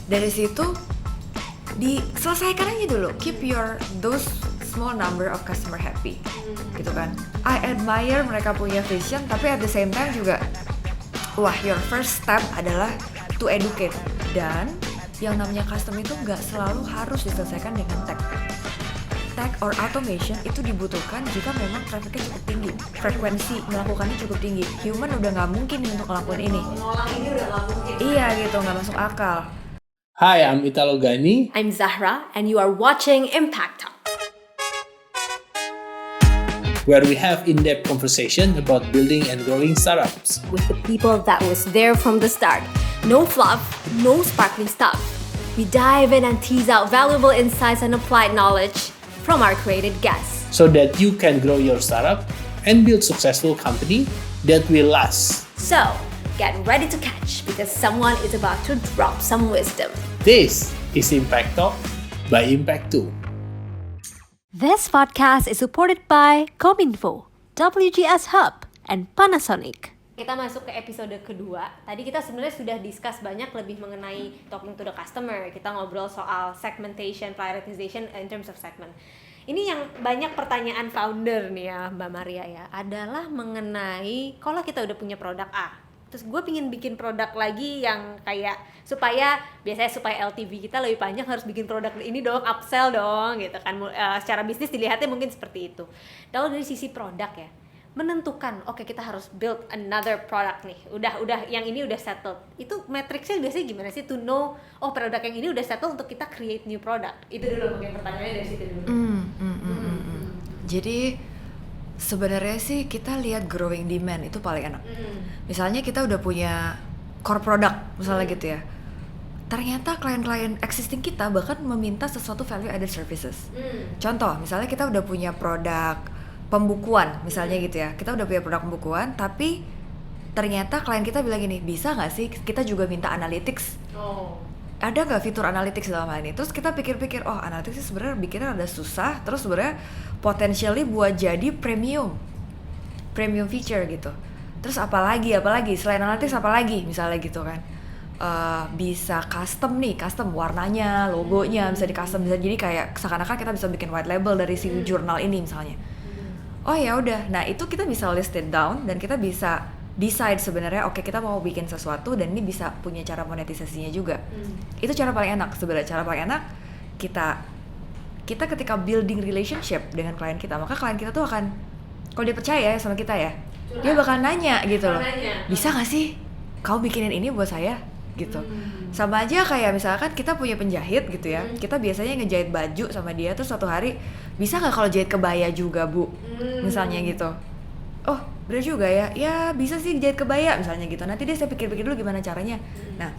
Dari situ diselesaikan aja dulu, keep those small number of customer happy, gitu kan. I admire mereka punya vision, tapi at the same time juga, wah, your first step adalah to educate. Dan yang namanya custom itu nggak selalu harus diselesaikan dengan tech or automation. Itu dibutuhkan jika memang trafficnya cukup tinggi, frekuensi melakukannya cukup tinggi. Human udah nggak mungkin nih untuk ngelakuin ini. Mengolah ini udah nggak mungkin. Iya gitu, nggak masuk akal. Hi, I'm Italo Gani. I'm Zahra, and you are watching Impact Talk, where we have in-depth conversation about building and growing startups. with the people that was there from the start. No fluff, no sparkling stuff. We dive in and tease out valuable insights and applied knowledge from our created guests. So that you can grow your startup and build successful company that will last. So, get ready to catch because someone is about to drop some wisdom. This is Impact Talk by Impact 2. This podcast is supported by Kominfo, WGS Hub, and Panasonic. Kita masuk ke episode kedua. Tadi kita sebenarnya sudah discuss banyak lebih mengenai talking to the customer. Kita ngobrol soal segmentation, prioritization in terms of segment. Ini yang banyak pertanyaan founder nih ya Mbak Maria ya, adalah mengenai kalau kita udah punya produk A, terus gue pingin bikin produk lagi yang kayak supaya LTV kita lebih panjang, harus bikin produk ini dong, upsell dong gitu kan. Secara bisnis dilihatnya mungkin seperti itu. Kalau dari sisi produk ya, menentukan oke, kita harus build another product nih, udah yang ini udah settled, itu matriksnya biasanya gimana sih to know produk yang ini udah settled untuk kita create new product? Itu dulu mungkin pertanyaannya dari situ dulu. Jadi sebenarnya sih kita lihat growing demand itu paling enak. Misalnya kita udah punya core product misalnya gitu ya, ternyata klien-klien existing kita bahkan meminta sesuatu value added services. Contoh, misalnya kita udah punya produk pembukuan misalnya gitu ya, kita udah punya produk pembukuan tapi ternyata klien kita bilang gini, bisa nggak sih kita juga minta analytics? Ada nggak fitur analytics dalam hal ini? Terus kita pikir-pikir, analytics sebenarnya bikinnya rada susah, terus sebenarnya potentially buat jadi premium feature gitu. Terus apalagi selain analytics apalagi misalnya gitu kan. Bisa custom warnanya, logonya bisa di custom, bisa jadi kayak seakan-akan kita bisa bikin white label dari si jurnal ini misalnya. Oh ya udah, nah itu kita bisa list it down dan kita bisa decide sebenarnya oke, kita mau bikin sesuatu dan ini bisa punya cara monetisasinya juga. Itu cara paling enak sebenarnya. Cara paling enak kita ketika building relationship dengan klien kita, maka klien kita tuh akan, kalau dia percaya ya sama kita ya, dia bakal nanya gitu loh, bisa nggak sih kau bikinin ini buat saya gitu. Sama aja kayak misalkan kita punya penjahit gitu ya, kita biasanya ngejahit baju sama dia, terus suatu hari bisa nggak kalau jahit kebaya juga bu, misalnya gitu. Oh bener juga ya bisa sih jahit kebaya misalnya gitu. Nanti saya pikir-pikir dulu gimana caranya. Nah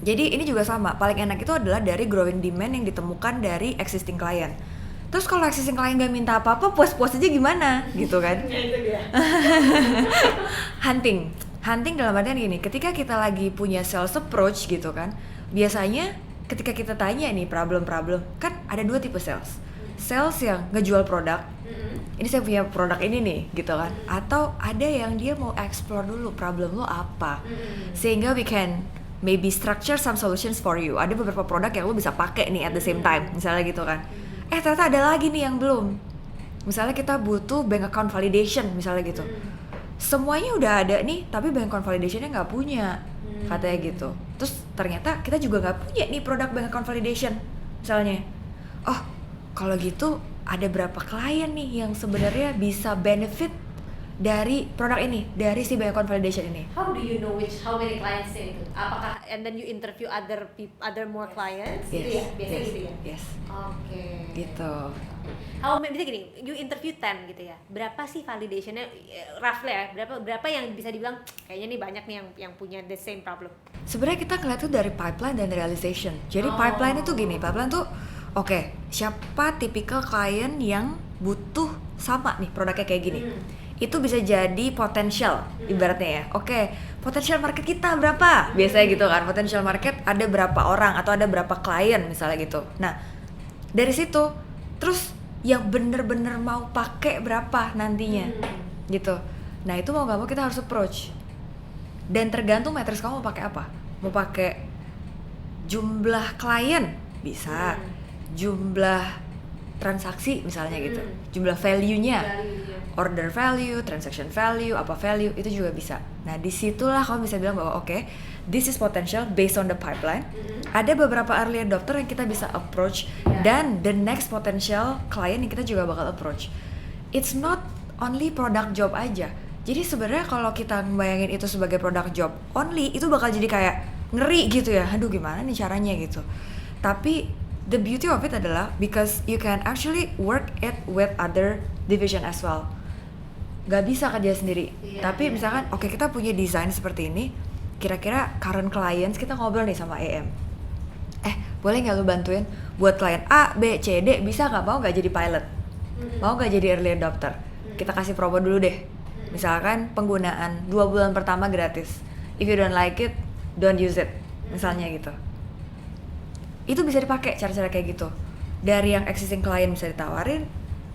jadi ini juga sama, paling enak itu adalah dari growing demand yang ditemukan dari existing client. Terus kalau existing client gak minta apa-apa, puas-puas aja gimana gitu kan. Hunting dalam artian gini, ketika kita lagi punya sales approach gitu kan, biasanya ketika kita tanya nih problem, kan ada dua tipe sales. Sales yang ngejual produk, ini saya punya produk ini nih gitu kan, atau ada yang dia mau explore dulu problem lo apa, sehingga we can maybe structure some solutions for you. Ada beberapa produk yang lo bisa pakai nih at the same time misalnya gitu kan. Ternyata ada lagi nih yang belum, misalnya kita butuh bank account validation misalnya gitu. Semuanya udah ada nih tapi bank account validationnya nggak punya, katanya gitu. Terus ternyata kita juga nggak punya nih produk bank account validation misalnya. Kalau gitu ada berapa klien nih yang sebenarnya bisa benefit dari produk ini, dari si bank account validation ini? How do you know how many clients itu? Apakah and then you interview other more clients? Yes. Gitu ya, biasanya gitu ya. Yes. Oke. Gitu. Bisa gini, you interview 10 gitu ya. Berapa sih validationnya roughly ya? Berapa yang bisa dibilang kayaknya nih banyak nih yang punya the same problem? Sebenarnya kita ngeliat tuh dari pipeline dan realization. Jadi pipeline itu gini, pipeline tuh siapa tipikal klien yang butuh sama nih produknya kayak gini. Itu bisa jadi potensial ibaratnya ya. Potensial market kita berapa? Biasanya gitu kan. Potensial market ada berapa orang atau ada berapa klien misalnya gitu. Nah, dari situ terus yang bener-bener mau pakai berapa nantinya gitu. Nah, itu mau gak mau kita harus approach. Dan tergantung matriks kamu mau pakai apa. Mau pakai jumlah klien bisa, jumlah transaksi misalnya gitu, jumlah value-nya, order value, transaction value, apa value itu juga bisa. Nah disitulah kamu bisa bilang bahwa oke, this is potential based on the pipeline. Ada beberapa early adopter yang kita bisa approach, dan the next potential client yang kita juga bakal approach. It's not only product job aja. Jadi sebenarnya kalau kita bayangin itu sebagai product job only, itu bakal jadi kayak ngeri gitu ya. Aduh gimana nih caranya gitu. Tapi the beauty of it adalah because you can actually work it with other division as well. Gak bisa kerja sendiri. Tapi misalkan oke, kita punya desain seperti ini, kira-kira current clients kita ngobrol nih sama AM. Boleh nggak lu bantuin buat klien A, B, C, D, bisa nggak, mau nggak jadi pilot? Mau nggak jadi early adopter? Kita kasih promo dulu deh. Misalkan penggunaan 2 bulan pertama gratis. If you don't like it, don't use it. Misalnya gitu. Itu bisa dipakai cara-cara kayak gitu. Dari yang existing client bisa ditawarin,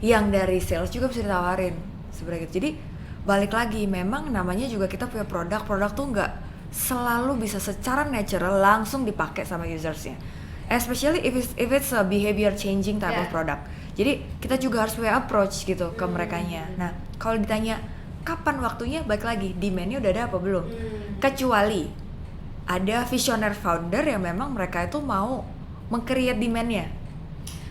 yang dari sales juga bisa ditawarin sebenarnya gitu. Jadi balik lagi, memang namanya juga kita punya produk tuh nggak selalu bisa secara natural langsung dipakai sama usersnya, especially if it's a behavior changing type of product. Jadi kita juga harus punya approach gitu ke merekanya. Nah kalau ditanya kapan waktunya, balik lagi demand-nya udah ada apa belum. Kecuali ada visioner founder yang memang mereka itu mau meng-create demand-nya.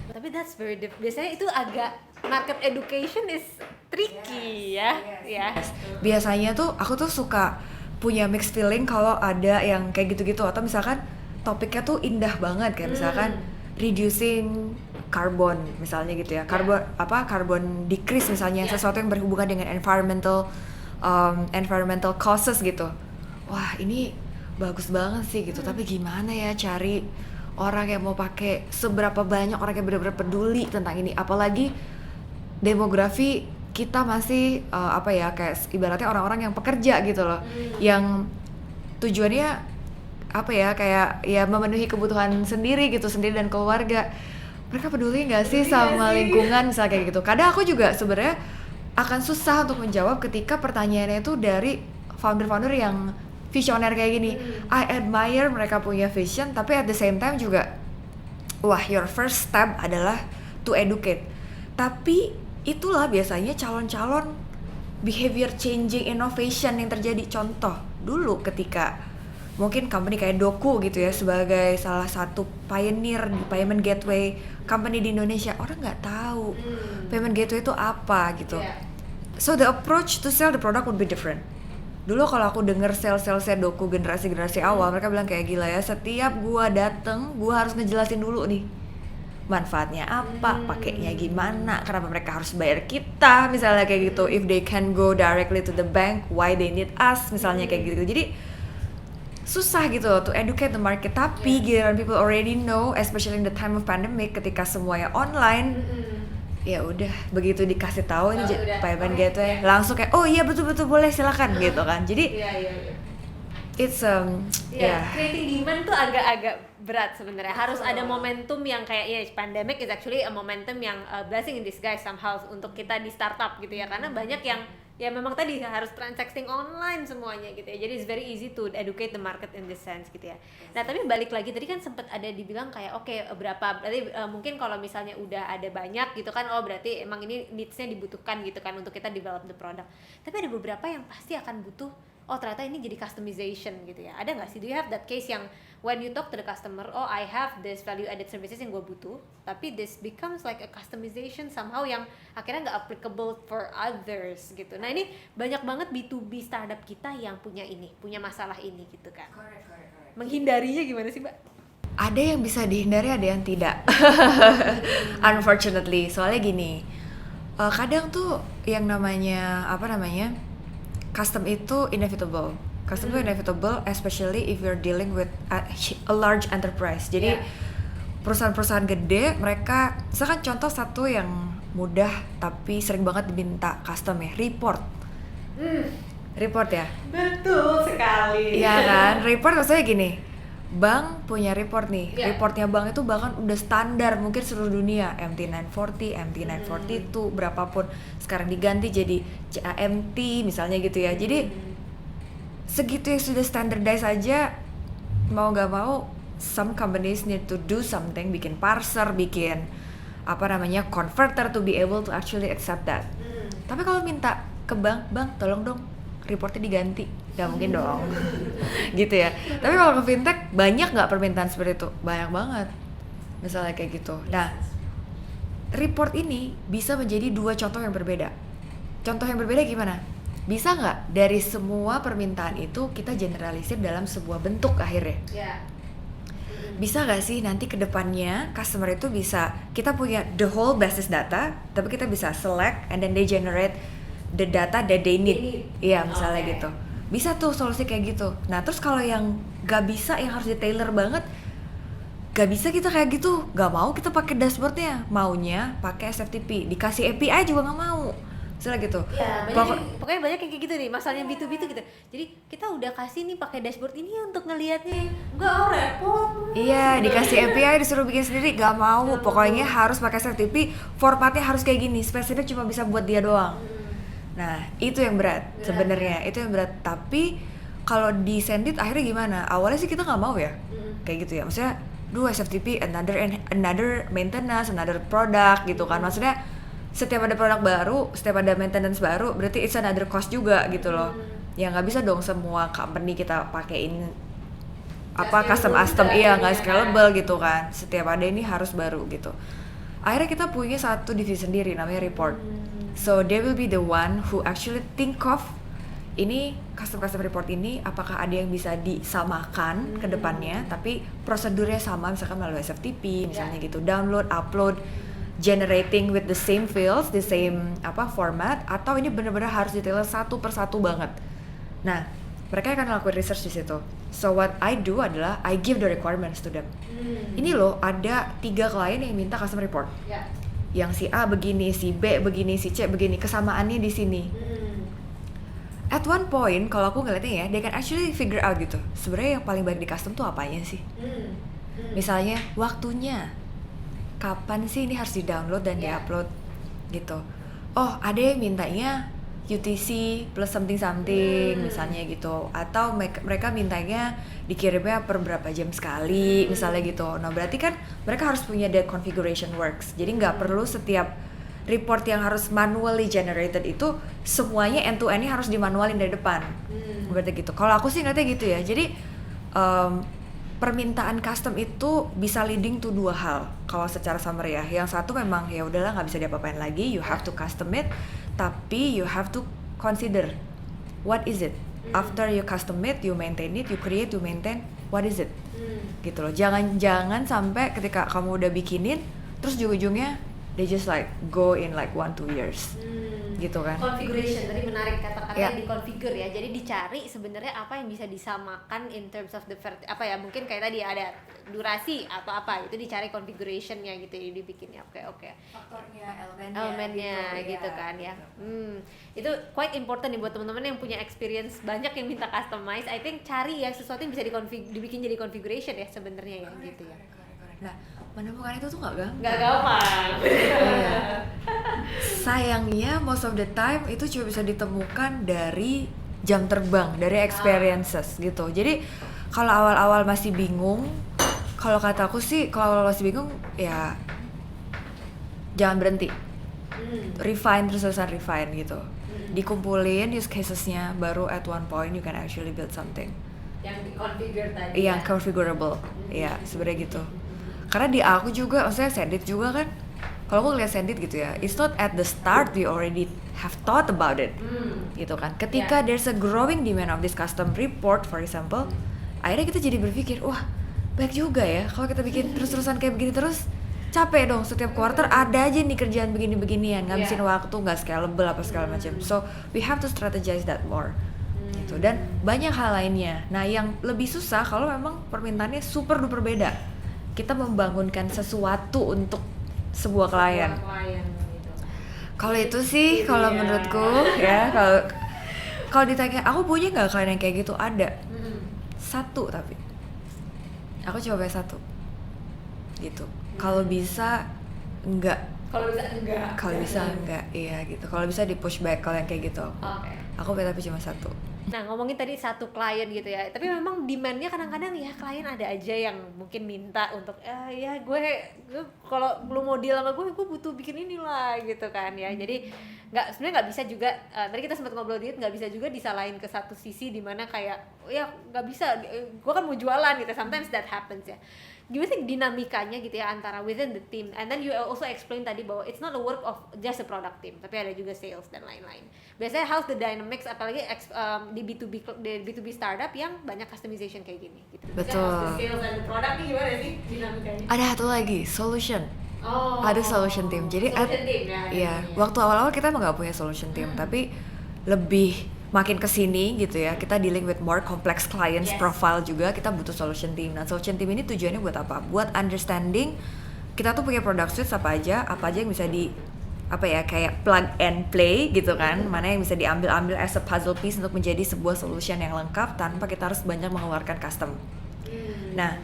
Tapi that's very biasanya itu agak market education is tricky ya. Biasanya tuh aku tuh suka punya mixed feeling kalau ada yang kayak gitu-gitu, atau misalkan topiknya tuh indah banget kayak misalkan reducing carbon misalnya gitu ya. Carbon decrease misalnya, sesuatu yang berhubungan dengan environmental causes gitu. Wah, ini bagus banget sih gitu. Tapi gimana ya cari orang yang mau pakai, seberapa banyak orang yang benar-benar peduli tentang ini, apalagi demografi kita masih kayak ibaratnya orang-orang yang pekerja gitu loh, yang tujuannya kayak memenuhi kebutuhan sendiri dan keluarga. Mereka peduli nggak sih sama lingkungan misalnya kayak gitu. Kadang aku juga sebenarnya akan susah untuk menjawab ketika pertanyaannya itu dari founder-founder yang visioner kayak gini. I admire mereka punya vision, tapi at the same time juga your first step adalah to educate. Tapi itulah biasanya calon-calon behavior changing innovation yang terjadi. Contoh dulu ketika mungkin company kayak Doku gitu ya, sebagai salah satu pioneer di payment gateway company di Indonesia, orang nggak tahu payment gateway itu apa gitu. So the approach to sell the product would be different. Dulu kalau aku denger sales-salesnya Doku generasi awal, mereka bilang kayak gila ya, setiap gua dateng gua harus ngejelasin dulu nih manfaatnya apa, pakainya gimana, kenapa mereka harus bayar kita misalnya kayak gitu. If they can go directly to the bank, why they need us misalnya kayak gitu. Jadi susah gitu to educate the market. Tapi giliran people already know, especially in the time of pandemic, ketika semuanya online, ya udah begitu dikasih tahu ini payment gateway, langsung kayak oh iya betul boleh silakan gitu kan. Jadi it's creating demand tuh agak berat sebenarnya. Harus ada momentum yang kayak pandemic is actually a momentum yang blessing in disguise somehow untuk kita di startup gitu ya, karena banyak yang ya memang tadi harus transacting online semuanya gitu ya. Jadi it's very easy to educate the market in this sense gitu ya. Nah tapi balik lagi tadi kan sempat ada dibilang kayak berapa berarti mungkin kalau misalnya udah ada banyak gitu kan, berarti emang ini needs-nya dibutuhkan gitu kan untuk kita develop the product. Tapi ada beberapa yang pasti akan butuh ternyata ini jadi customization gitu ya. Ada nggak sih, do you have that case yang when you talk to the customer, I have this value added services yang gue butuh, tapi this becomes like a customization somehow yang akhirnya nggak applicable for others gitu. Nah ini banyak banget B2B startup kita yang punya masalah ini gitu kan. Correct. Menghindarinya gimana sih, Mbak? Ada yang bisa dihindari, ada yang tidak. Unfortunately, soalnya gini, kadang tuh yang namanya custom itu inevitable. Custom itu inevitable, especially if you're dealing with a large enterprise. Jadi perusahaan-perusahaan gede, mereka misalkan contoh satu yang mudah tapi sering banget diminta custom ya, report ya. Betul sekali. Iya kan, report maksudnya gini, bank punya report nih, reportnya bank itu bahkan udah standar mungkin seluruh dunia, MT940, MT942, berapapun sekarang diganti jadi CAMT misalnya gitu ya. Jadi segitu yang sudah standardized aja, mau gak mau some companies need to do something, bikin parser, bikin converter to be able to actually accept that. Tapi kalau minta ke bank, tolong dong reportnya diganti, nggak mungkin dong. Gitu ya. Tapi kalau ke fintech banyak nggak permintaan seperti itu? Banyak banget. Misalnya kayak gitu. Nah, report ini bisa menjadi dua contoh yang berbeda. Contoh yang berbeda gimana? Bisa nggak dari semua permintaan itu kita generalisir dalam sebuah bentuk akhirnya? Bisa nggak sih nanti ke depannya customer itu bisa, kita punya the whole basis data, tapi kita bisa select and then they generate the data that they need. Iya, misalnya gitu. Bisa tuh solusi kayak gitu. Nah, terus kalau yang nggak bisa, yang harus di-tailor banget, gak bisa kita kayak gitu, gak mau kita pakai dashboardnya, maunya pakai SFTP, dikasih API juga gak mau, misalnya gitu. Ya, pokoknya banyak yang kayak gitu nih, masalahnya B2B tuh gitu. Jadi kita udah kasih nih pakai dashboard ini untuk ngelihatnya, nggak repot. Iya, dikasih API disuruh bikin sendiri, gak mau. Pokoknya harus pakai SFTP, formatnya harus kayak gini, spesifik cuma bisa buat dia doang. Nah, itu yang berat sebenarnya, itu yang berat. Tapi kalau di Sendit akhirnya gimana? Awalnya sih kita nggak mau ya, kayak gitu ya. Maksudnya, SFTP another maintenance, another product gitu kan. Maksudnya setiap ada produk baru, setiap ada maintenance baru, berarti it's another cost juga gitu loh. Ya nggak bisa dong semua company kita pakein custom iya nggak scalable gitu kan. Setiap ada ini harus baru gitu. Akhirnya kita punya satu divisi sendiri namanya report. So they will be the one who actually think of ini custom report ini apakah ada yang bisa disamakan ke depannya, tapi prosedurnya sama, misalkan melalui SFTP misalnya gitu, download, upload, generating with the same fields, the same format, atau ini benar-benar harus detail satu persatu banget. Nah, mereka akan lakukan research di situ. So what I do adalah I give the requirements to them. Ini loh ada 3 klien yang minta custom report. Yang si A begini, si B begini, si C begini, kesamaannya di sini. At one point, kalau aku ngeliatnya ya, they can actually figure out gitu. Sebenarnya yang paling baik di custom tuh apanya sih? Misalnya waktunya, kapan sih ini harus di-download dan di-upload gitu. Oh, ada yang mintanya UTC plus something misalnya gitu. Atau mereka mintanya dikirimnya per berapa jam sekali misalnya gitu. Nah, berarti kan mereka harus punya that configuration works. Jadi nggak perlu setiap report yang harus manually generated itu semuanya end to end-nya harus dimanualin dari depan. Berarti gitu. Kalau aku sih ngeliatnya gitu ya. Jadi permintaan custom itu bisa leading to 2 hal. Kalau secara summary ya. Yang satu memang ya udahlah nggak bisa diapa-apain lagi. You have to custom it. Tapi you have to consider what is it. After you custom it, you maintain it, you create, you maintain. What is it? Gitu loh. Jangan sampai ketika kamu udah bikinin, terus ujung-ujungnya they just like go in like 1-2 years. Gitu kan. Configuration, tadi menarik kata-kata di-configure ya. Jadi dicari sebenarnya apa yang bisa disamakan in terms of the mungkin kayak tadi ada durasi atau apa, itu dicari configuration-nya gitu ya, dibikinnya. Oke. Faktornya, elemennya gitu kan ya. Itu quite important nih buat teman-teman yang punya experience banyak yang minta customize. I think cari ya sesuatu yang bisa dibikin jadi configuration ya sebenarnya ya gitu ya. Nah, menemukan itu tuh nggak gampang. Nggak gampang. Sayangnya most of the time itu cuma bisa ditemukan dari jam terbang, dari experiences gitu. Jadi kalau awal-awal masih bingung, kalau kata aku sih kalau masih bingung ya jangan berhenti. Refine terus-terusan refine gitu. Dikumpulin use casesnya, baru at one point you can actually build something Yang di-configure tadi. Yang configurable. Iya, sebenarnya gitu. Karena di aku juga, maksudnya Sendit juga kan, kalau aku lihat Sendit gitu ya, it's not at the start we already have thought about it, gitu kan. Ketika there's a growing demand of this custom report, for example, akhirnya kita jadi berpikir, wah baik juga ya, kalau kita bikin terus-terusan kayak begini terus, capek dong. Setiap quarter ada aja nih kerjaan begini-beginian, ngabisin waktu, nggak scalable apa segala macam. So we have to strategize that more. Gitu. Dan banyak hal lainnya. Nah, yang lebih susah kalau memang permintaannya super duper beda. Kita membangunkan sesuatu untuk sebuah klien. Gitu. Kalau itu sih, kalau menurutku ya, kalau ditanya aku punya nggak klien yang kayak gitu, ada. Satu tapi. Aku coba satu. Gitu. Kalau bisa enggak. Kalau bisa enggak. Iya gitu. Kalau bisa di push back kalau yang kayak gitu. Oke. Aku tapi cuma satu. Nah, ngomongin tadi satu klien gitu ya, tapi memang demand-nya kadang-kadang ya klien ada aja yang mungkin minta untuk ya gue kalau lu mau deal sama gue butuh bikin inilah gitu kan ya. Jadi sebenarnya nggak bisa juga, tadi kita sempat ngobrol dikit, nggak bisa juga disalahin ke satu sisi di mana kayak ya nggak bisa, gue kan mau jualan gitu, sometimes that happens ya. Gimana sih dinamikanya gitu ya antara within the team, and then you also explain tadi bahwa it's not a work of just a product team, tapi ada juga sales dan lain-lain. Biasanya how's the dynamics, apalagi di B2B startup yang banyak customization kayak gini gitu. Betul. The sales dan the product nih gimana sih dinamikanya? Ada satu lagi, solution. Ada solution team. Jadi solution team ya. Iya, waktu awal-awal kita emang nggak punya solution team, tapi lebih makin kesini gitu ya, kita dealing with more complex clients profile juga, kita butuh solution team. Nah, solution team ini tujuannya buat apa? Buat understanding kita tuh punya product suite apa aja yang bisa di kayak plug and play gitu kan, mana yang bisa diambil as a puzzle piece untuk menjadi sebuah solution yang lengkap tanpa kita harus banyak mengeluarkan custom. Nah,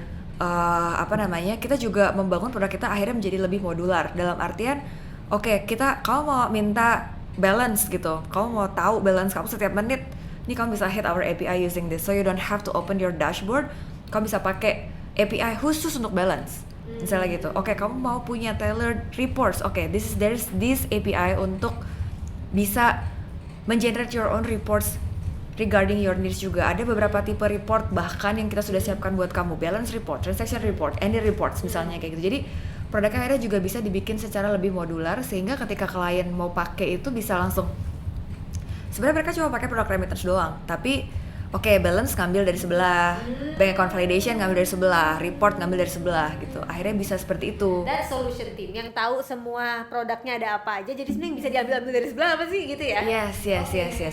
kita juga membangun produk kita akhirnya menjadi lebih modular, dalam artian kamu mau minta balance gitu, kamu mau tahu balance kamu setiap menit, ini kamu bisa hit our API using this, so you don't have to open your dashboard, kamu bisa pakai API khusus untuk balance, misalnya gitu. Kamu mau punya tailored reports, there's this API untuk bisa mengenerate your own reports regarding your needs juga. Ada beberapa tipe report bahkan yang kita sudah siapkan buat kamu, balance report, transaction report, any reports misalnya kayak gitu. Jadi produknya akhirnya juga bisa dibikin secara lebih modular, sehingga ketika klien mau pakai itu bisa langsung. Sebenarnya mereka cuma pakai produk remittance doang, tapi balance ngambil dari sebelah, bank account validation ngambil dari sebelah, report ngambil dari sebelah gitu. Akhirnya bisa seperti itu. That solution team yang tahu semua produknya ada apa aja, jadi sebenarnya bisa diambil dari sebelah apa sih gitu ya? Yes.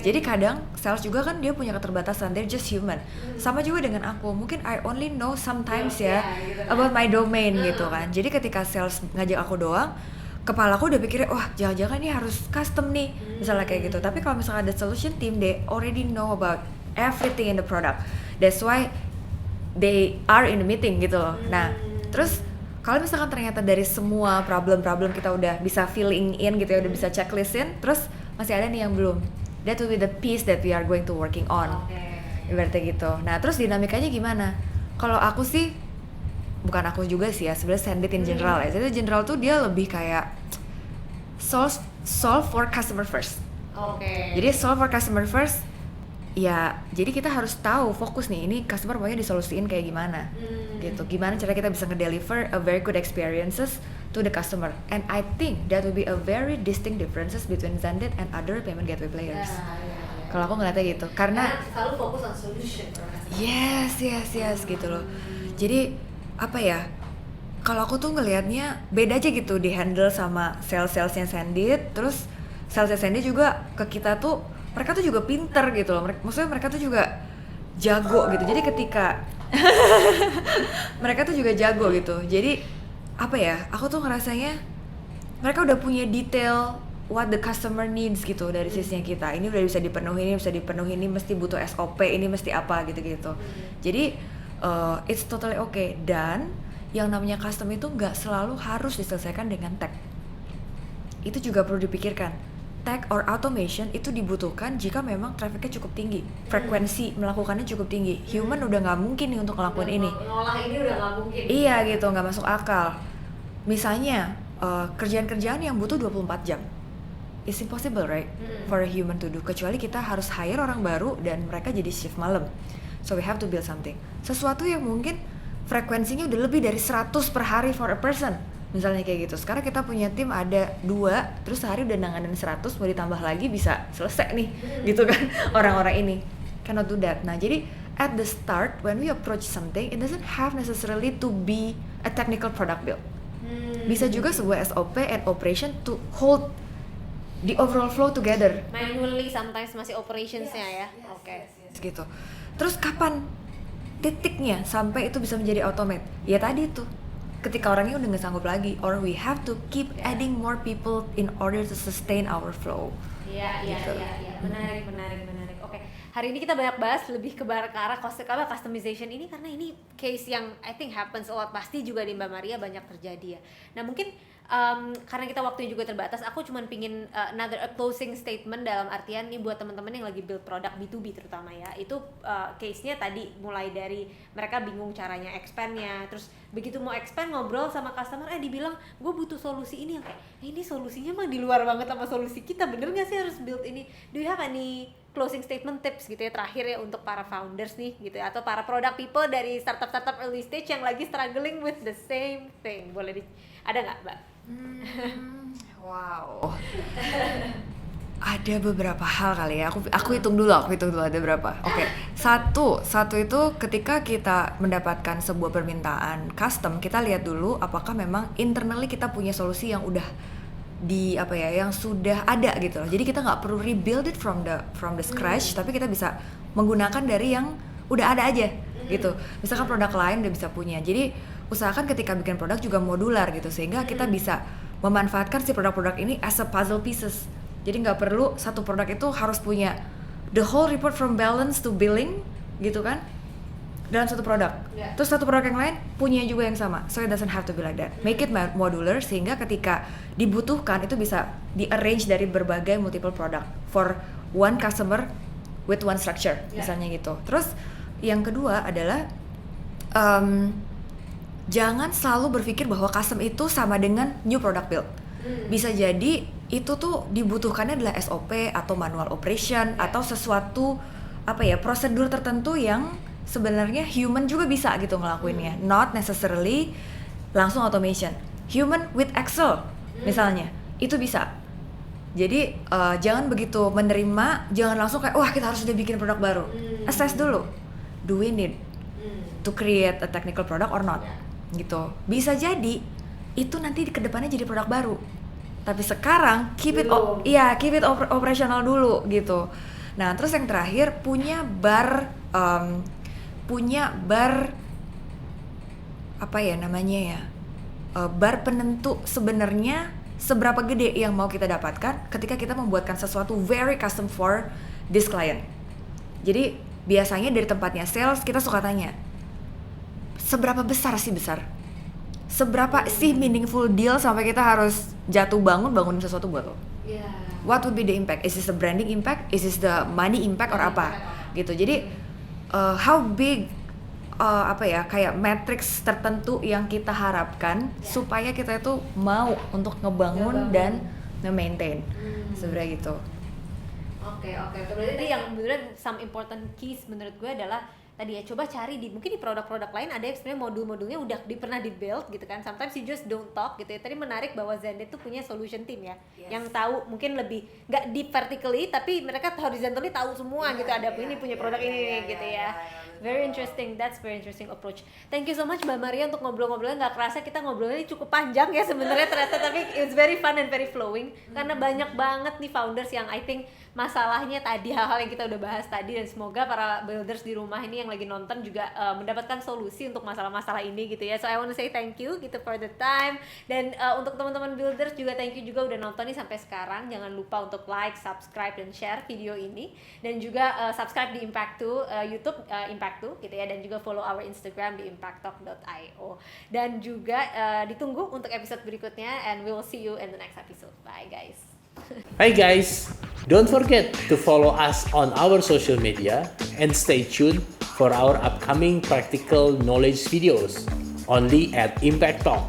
Jadi kadang sales juga kan dia punya keterbatasan, they're just human. Sama juga dengan aku, mungkin I only know sometimes gitu about my domain gitu kan. Jadi ketika sales ngajak aku doang, kepala aku udah pikirnya, wah jangan-jangan ini harus custom nih, misalnya kayak gitu. Tapi kalau misalnya ada solution team, they already know about everything in the product. That's why they are in the meeting gitu loh. Nah, terus kalau misalkan ternyata dari semua problem-problem kita udah bisa filling in gitu ya, udah bisa checklistin, terus masih ada nih yang belum, that will be the piece that we are going to working on. Ibaratnya gitu. Nah, terus dinamikanya gimana? Kalau aku sih, bukan aku juga sih ya, sebenarnya Sendit in general ya. Jadi general tuh dia lebih kayak solve for customer first. Jadi solve for customer first. Ya, jadi kita harus tahu fokus nih, ini customer maunya disolusiin kayak gimana gitu. Gimana cara kita bisa ngedeliver a very good experiences to the customer. And I think that will be a very distinct differences between Zendesk and other payment gateway players. Kalau aku ngeliatnya gitu, karena selalu fokus on solution. Yes gitu loh. Jadi kalau aku tuh ngelihatnya beda aja gitu di handle sama sales-salesnya Sendit, terus salesnya Sendit juga ke kita tuh mereka tuh juga pinter gitu loh. Maksudnya mereka tuh juga jago gitu. Jadi ketika mereka tuh juga jago gitu. Jadi aku tuh ngerasanya mereka udah punya detail what the customer needs gitu dari sisinya kita. Ini udah bisa dipenuhi, ini mesti butuh SOP, ini mesti apa gitu-gitu. Jadi it's totally okay. Dan yang namanya custom itu nggak selalu harus diselesaikan dengan tech. Itu juga perlu dipikirkan. Tech or automation itu dibutuhkan jika memang trafficnya cukup tinggi, frekuensi melakukannya cukup tinggi. Human udah nggak mungkin nih untuk ngelakuin ini. Ngolah ini udah nggak mungkin. Iya gitu, nggak masuk akal. Misalnya kerjaan-kerjaan yang butuh 24 jam, it's impossible right for a human to do. Kecuali kita harus hire orang baru dan mereka jadi shift malam. So we have to build something. Sesuatu yang mungkin frekuensinya udah lebih dari 100 per hari for a person. Misalnya kayak gitu. Sekarang kita punya tim ada 2, terus sehari udah nanganin 100, mau ditambah lagi bisa selesai nih gitu kan orang-orang ini. Cannot do that. Nah, jadi at the start when we approach something, it doesn't have necessarily to be a technical product build. Bisa juga sebuah SOP and operation to hold the overall flow together. Manually sometimes masih operationsnya ya. Gitu. Terus kapan titiknya sampai itu bisa menjadi automate? Ya tadi tuh, ketika orangnya udah nggak sanggup lagi, or we have to keep adding more people in order to sustain our flow. Iya. Menarik. Oke. hari ini kita banyak bahas lebih ke arah customization ini, karena ini case yang I think happens a lot, pasti juga di Mbak Maria banyak terjadi ya. Nah mungkin karena kita waktunya juga terbatas, aku cuma pingin another closing statement, dalam artian nih buat teman-teman yang lagi build produk B2B terutama ya, itu case-nya tadi mulai dari mereka bingung caranya expand-nya, terus begitu mau expand ngobrol sama customer, dibilang gue butuh solusi ini, yang kayak ini solusinya mah di luar banget sama solusi kita, bener gak sih harus build ini? Do you have any closing statement tips gitu ya terakhir ya untuk para founders nih gitu ya, atau para product people dari startup early stage yang lagi struggling with the same thing, boleh ada nggak Mbak? Wow. Ada beberapa hal kali ya. Aku hitung dulu ada berapa. Oke. Satu itu ketika kita mendapatkan sebuah permintaan custom, kita lihat dulu apakah memang internally kita punya solusi yang udah yang sudah ada gitu loh. Jadi kita nggak perlu rebuild it from the scratch, tapi kita bisa menggunakan dari yang udah ada aja gitu. Misalkan produk lain udah bisa punya. Jadi usahakan ketika bikin produk juga modular gitu, sehingga kita bisa memanfaatkan si produk-produk ini as a puzzle pieces. Jadi nggak perlu satu produk itu harus punya the whole report from balance to billing gitu kan dalam satu produk. Terus satu produk yang lain punya juga yang sama. So it doesn't have to be like that. Make it modular sehingga ketika dibutuhkan itu bisa di-arrange dari berbagai multiple product for one customer with one structure, misalnya gitu. Terus yang kedua adalah jangan selalu berpikir bahwa custom itu sama dengan new product build. Bisa jadi itu tuh dibutuhkannya adalah SOP atau manual operation atau sesuatu prosedur tertentu yang sebenarnya human juga bisa gitu ngelakuinnya. Not necessarily langsung automation. Human with Excel misalnya, itu bisa. Jadi jangan begitu menerima, jangan langsung kayak wah kita harus udah bikin produk baru. Assess dulu, do we need to create a technical product or not? Gitu. Bisa jadi itu nanti ke depannya jadi produk baru. Tapi sekarang keep it operational dulu gitu. Nah, terus yang terakhir punya bar bar penentu sebenarnya seberapa gede yang mau kita dapatkan ketika kita membuatkan sesuatu very custom for this client. Jadi biasanya dari tempatnya sales kita suka tanya, seberapa besar? Seberapa sih meaningful deal sampai kita harus jatuh bangunin sesuatu buat lo? What would be the impact? Is this the branding impact? Is this the money impact or apa? Gitu. Jadi how big kayak matrix tertentu yang kita harapkan supaya kita itu mau untuk ngebangun dan nge-maintain. Sebenarnya gitu. Oke. Berarti yang beneran some important keys menurut gue adalah tadi ya, coba cari mungkin di produk-produk lain ada yang sebenarnya modul-modulnya udah pernah di-build gitu kan. Sometimes you just don't talk gitu ya. Tadi menarik bahwa Zendesk tuh punya solution team ya, yang tahu mungkin lebih nggak deep vertically tapi mereka horizontally tahu semua gitu. Ada ini punya produk ini gitu ya. Very interesting, that's very interesting approach. Thank you so much Mbak Maria untuk ngobrol-ngobrolnya. Nggak kerasa kita ngobrolnya cukup panjang ya sebenarnya ternyata, tapi it's very fun and very flowing karena banyak banget nih founders yang I think masalahnya tadi, hal-hal yang kita udah bahas tadi, dan semoga para builders di rumah ini yang lagi nonton juga mendapatkan solusi untuk masalah-masalah ini gitu ya. So I want to say thank you gitu for the time, dan untuk teman-teman builders juga thank you juga udah nonton nih sampai sekarang. Jangan lupa untuk like, subscribe, dan share video ini, dan juga subscribe di Impact2 YouTube Impact2 gitu ya, dan juga follow our Instagram di impacttalk.io, dan juga ditunggu untuk episode berikutnya, and we will see you in the next episode. Bye guys. Hi guys, don't forget to follow us on our social media and stay tuned for our upcoming practical knowledge videos only at Impact Talk.